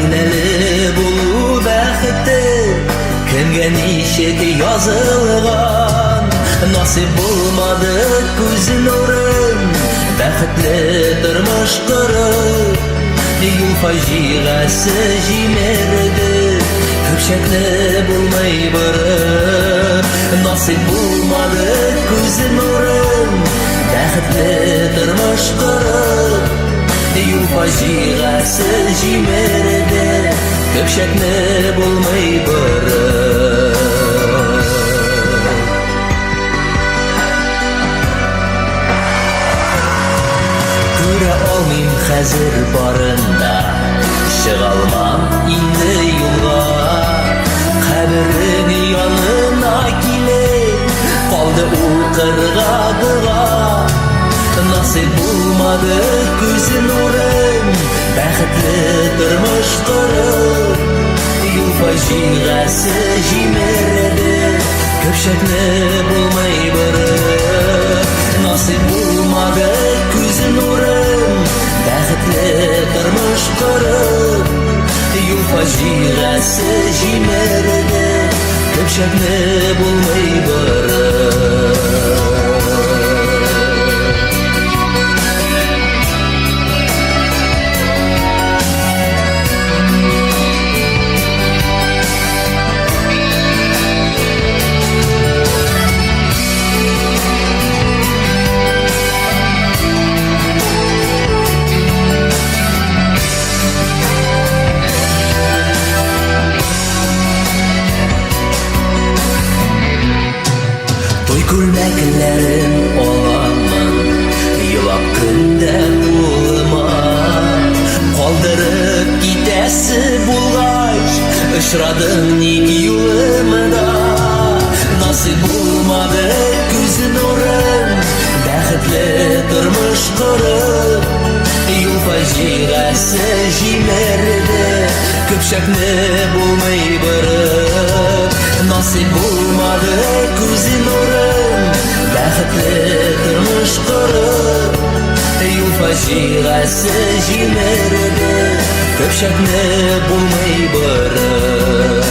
aileli bulu bəxtdi, kimge nişet yazılgan. Nasip bulmadı göz nurun, bəxtli durmuş qırıp, yol faciası jimerdi, köpşekli bulmay barıp. Nasip bulmadı göz nurun, bəxtli durmuş qırıp, yol faciası jimerdi, köpşekli bulmay barıp. Göre olmayım hazır barında, çıgalmam indi yolga. Kabrin yanına gelip kaldı o kırgagıga. Nasip bulmadı göz nurun, bəxtli durmuş qırıp, yol faciası jimerdi, köpşekli bulmay barıp. Nasip bulmadı göz nurun, bəxtli durmuş qırıp, yol faciası jimerdi, köpşekli bulmay barıp. Gülmeklerin olamın, yılap günde bulma. Kaldırıp gidesi bulgaç, ışradın ilk yolumda. Nasip bulmadı göz nurun, bəxtli durmuş qırıp, yol faciası jimerdi, köpşekli bulmay barıp. Nasip bulmadı göz nurun, bəxtli durmuş qırıp, yol faciası jimerdi, köpşekli bulmay barıp.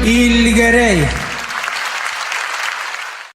İlgerey